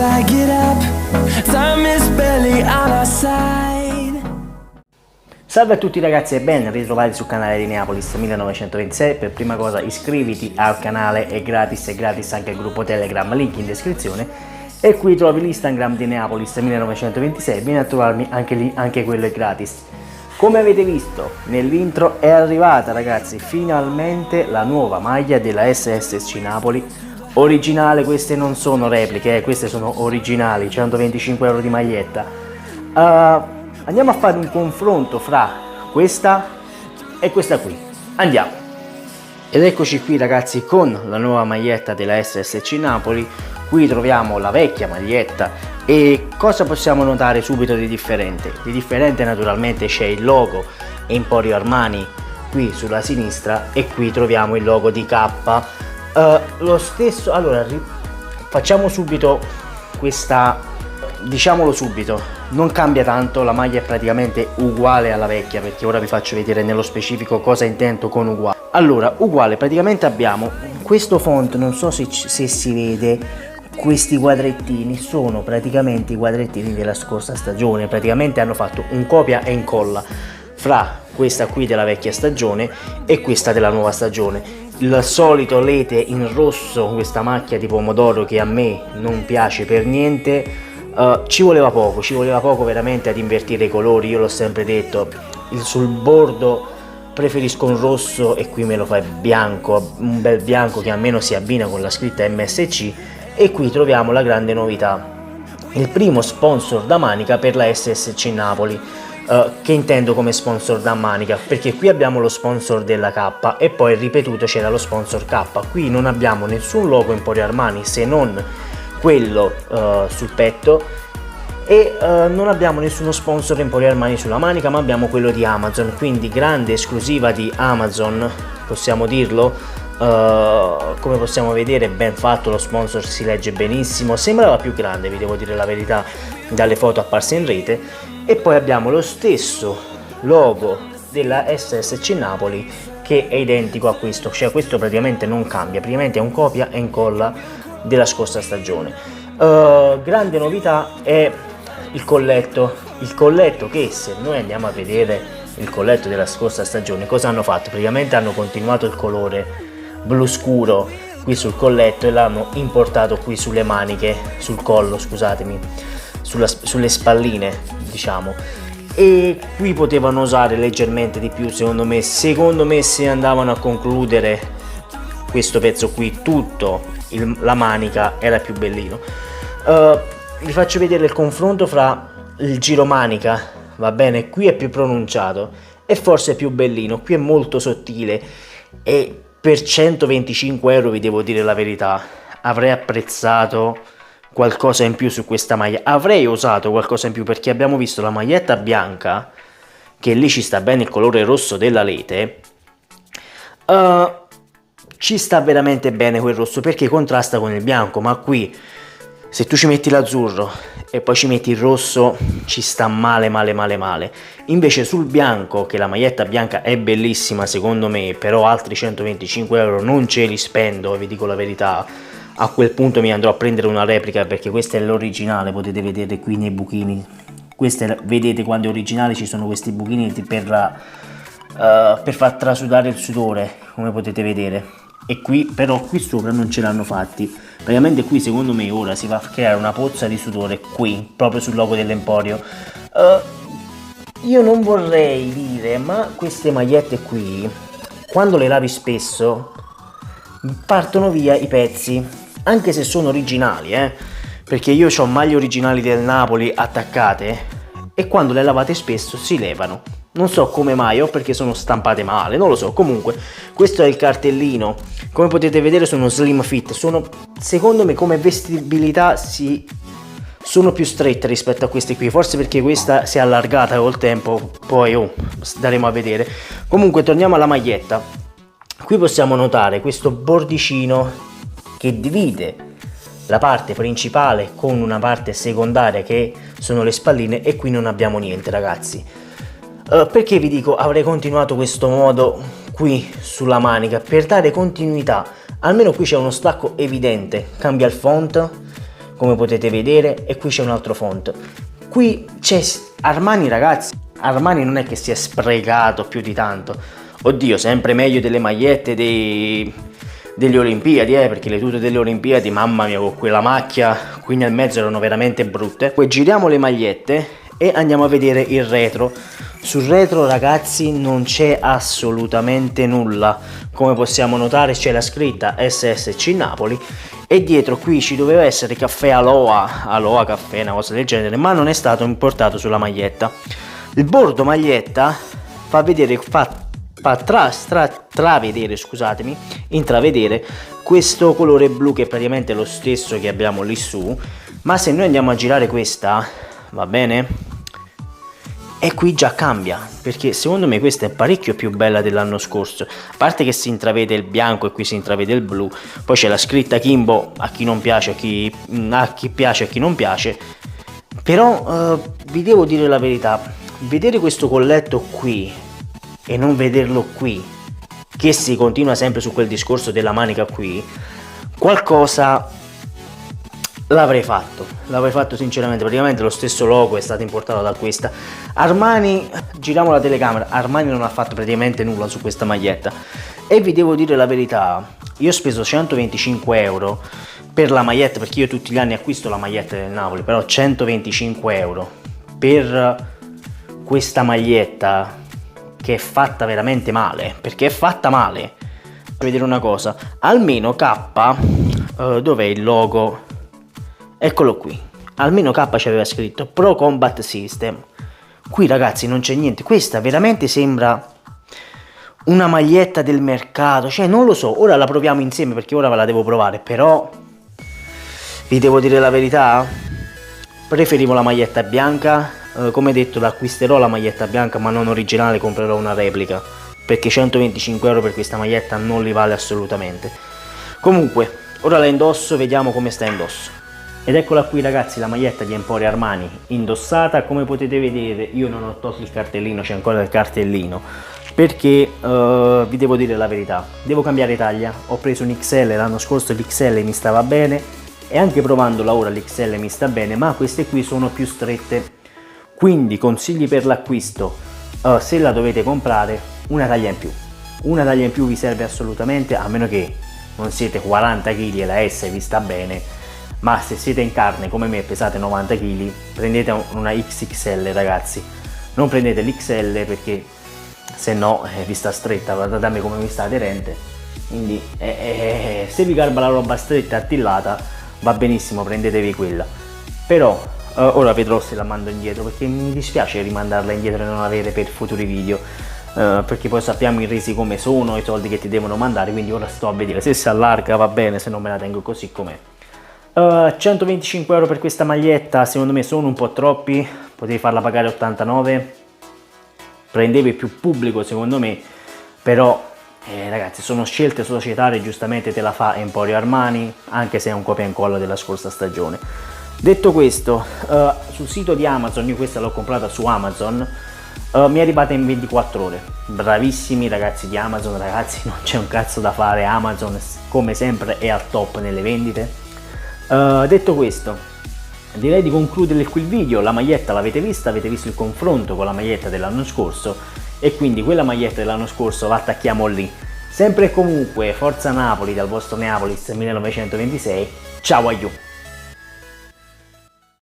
I get up. Time is barely on our side. Salve a tutti ragazzi e ben ritrovati sul canale di Neapolis 1926. Per prima cosa iscriviti al canale, è gratis anche il gruppo Telegram, link in descrizione. E qui trovi l'Instagram di Neapolis 1926, vieni a trovarmi anche lì, anche quello è gratis. Come avete visto nell'intro è arrivata ragazzi finalmente la nuova maglia della SSC Napoli, originale, queste non sono repliche, queste sono originali, 125 euro di maglietta. Andiamo a fare un confronto fra questa e questa qui, andiamo. Ed eccoci qui ragazzi con la nuova maglietta della SSC Napoli. Qui troviamo la vecchia maglietta e cosa possiamo notare subito di differente? Di differente naturalmente c'è il logo Emporio Armani qui sulla sinistra e qui troviamo il logo di K. Lo stesso, allora facciamo subito questa, diciamolo subito, non cambia tanto, la maglia è praticamente uguale alla vecchia, perché ora vi faccio vedere nello specifico cosa intendo con uguale. Allora, uguale, praticamente abbiamo questo font, non so se si vede, questi quadrettini sono praticamente i quadrettini della scorsa stagione, praticamente hanno fatto un copia e incolla fra questa qui della vecchia stagione e questa della nuova stagione. Il solito lete in rosso, questa macchia di pomodoro che a me non piace per niente, ci voleva poco veramente ad invertire i colori. Io l'ho sempre detto, sul bordo preferisco un rosso e qui me lo fai bianco, un bel bianco che almeno si abbina con la scritta MSC. E qui troviamo la grande novità, il primo sponsor da manica per la SSC Napoli, che intendo come sponsor da manica, perché qui abbiamo lo sponsor della K e poi ripetuto c'era lo sponsor K. Qui non abbiamo nessun logo Emporio Armani se non quello sul petto e non abbiamo nessuno sponsor Emporio Armani sulla manica, ma abbiamo quello di Amazon, quindi grande esclusiva di Amazon, possiamo dirlo. Come possiamo vedere ben fatto, lo sponsor si legge benissimo, sembrava più grande, vi devo dire la verità, dalle foto apparse in rete. E poi abbiamo lo stesso logo della SSC Napoli che è identico a questo, cioè questo praticamente non cambia, praticamente è un copia e incolla della scorsa stagione. Grande novità è il colletto che, se noi andiamo a vedere il colletto della scorsa stagione, cosa hanno fatto? Praticamente hanno continuato il colore blu scuro qui sul colletto e l'hanno importato qui sulle maniche, sul collo scusatemi, sulle spalline diciamo, e qui potevano usare leggermente di più secondo me se andavano a concludere questo pezzo qui tutto la manica era più bellino. Vi faccio vedere il confronto fra il giro manica, va bene, qui è più pronunciato e forse è più bellino, qui è molto sottile e per 125 euro vi devo dire la verità, avrei apprezzato qualcosa in più su questa maglia, avrei usato qualcosa in più, perché abbiamo visto la maglietta bianca, che lì ci sta bene il colore rosso della lete, ci sta veramente bene quel rosso perché contrasta con il bianco, ma qui se tu ci metti l'azzurro e poi ci metti il rosso ci sta male. Invece sul bianco, che la maglietta bianca è bellissima secondo me, però altri 125 euro non ce li spendo, vi dico la verità. A quel punto mi andrò a prendere una replica, perché questa è l'originale, potete vedere qui nei buchini, questa vedete quando è originale ci sono questi buchini per far trasudare il sudore, come potete vedere. E qui però qui sopra non ce l'hanno fatti, praticamente qui secondo me ora si va a creare una pozza di sudore qui proprio sul logo dell'Emporio. Io non vorrei dire, ma queste magliette qui quando le lavi spesso partono via i pezzi, anche se sono originali, perché io ho maglie originali del Napoli attaccate e quando le lavate spesso si levano. Non so come mai, o perché sono stampate male, non lo so. Comunque questo è il cartellino, come potete vedere sono slim fit, sono secondo me come vestibilità sono più strette rispetto a queste qui, forse perché questa si è allargata col tempo, poi daremo a vedere. Comunque torniamo alla maglietta, qui possiamo notare questo bordicino che divide la parte principale con una parte secondaria che sono le spalline, e qui non abbiamo niente ragazzi. Perché vi dico avrei continuato questo modo qui sulla manica per dare continuità, almeno qui c'è uno stacco evidente, cambia il font, come potete vedere, e qui c'è un altro font. Qui c'è Armani, ragazzi, Armani non è che si è sprecato più di tanto, oddio, sempre meglio delle magliette delle Olimpiadi, perché le tute delle Olimpiadi, mamma mia, con quella macchia qui nel mezzo erano veramente brutte. Poi giriamo le magliette e andiamo a vedere il retro. Sul retro, ragazzi, non c'è assolutamente nulla, come possiamo notare c'è la scritta SSC Napoli e dietro qui ci doveva essere caffè Aloha caffè, una cosa del genere, ma non è stato importato sulla maglietta. Il bordo maglietta fa vedere, intravedere questo colore blu, che è praticamente lo stesso che abbiamo lì su, ma se noi andiamo a girare questa, va bene? E qui già cambia, perché secondo me questa è parecchio più bella dell'anno scorso, a parte che si intravede il bianco e qui si intravede il blu, poi c'è la scritta Kimbo, a chi non piace, a chi piace, a chi non piace, però vi devo dire la verità, vedere questo colletto qui e non vederlo qui, che si continua sempre su quel discorso della manica qui, qualcosa l'avrei fatto sinceramente. Praticamente lo stesso logo è stato importato da questa. Armani, giriamo la telecamera, Armani non ha fatto praticamente nulla su questa maglietta e vi devo dire la verità, io ho speso 125 euro per la maglietta, perché io tutti gli anni acquisto la maglietta del Napoli, però 125 euro per questa maglietta che è fatta veramente male, perché è fatta male. Vedere una cosa, almeno K, dov'è il logo? Eccolo qui, almeno K ci aveva scritto Pro Combat System. Qui, ragazzi, non c'è niente. Questa veramente sembra una maglietta del mercato, cioè non lo so, ora la proviamo insieme perché ora ve la devo provare, però vi devo dire la verità, preferivo la maglietta bianca. Come detto, l'acquisterò la maglietta bianca ma non originale, comprerò una replica, perché 125 euro per questa maglietta non li vale assolutamente. Comunque, ora la indosso, vediamo come sta indosso. Ed eccola qui, ragazzi, la maglietta di Emporio Armani indossata. Come potete vedere io non ho tolto il cartellino, c'è ancora il cartellino, perché vi devo dire la verità, devo cambiare taglia. Ho preso un XL, l'anno scorso l'XL mi stava bene e anche provandola ora l'XL mi sta bene, ma queste qui sono più strette, quindi consigli per l'acquisto, se la dovete comprare, una taglia in più. Una taglia in più vi serve assolutamente, a meno che non siete 40 kg e la S vi sta bene, ma se siete in carne come me, pesate 90 kg, prendete una XXL, ragazzi. Non prendete l'XL perché se no vi sta stretta, guardate a me come mi sta aderente. Quindi se vi garba la roba stretta e attillata va benissimo, prendetevi quella. Però ora vedrò se la mando indietro, perché mi dispiace rimandarla indietro e non avere per futuri video, perché poi sappiamo i resi come sono, i soldi che ti devono mandare, quindi ora sto a vedere se si allarga va bene, se non me la tengo così com'è. 125 euro per questa maglietta secondo me sono un po' troppi, potevi farla pagare 89, prendevi più pubblico secondo me, però ragazzi, sono scelte societarie, giustamente te la fa Emporio Armani, anche se è un copia e incolla della scorsa stagione. Detto questo, sul sito di Amazon, io questa l'ho comprata su Amazon, mi è arrivata in 24 ore, bravissimi ragazzi di Amazon, ragazzi, non c'è un cazzo da fare, Amazon come sempre è al top nelle vendite. Detto questo, direi di concludere qui il video. La maglietta l'avete vista, avete visto il confronto con la maglietta dell'anno scorso e quindi quella maglietta dell'anno scorso la attacchiamo lì. Sempre e comunque, forza Napoli dal vostro Neapolis 1926, ciao a you!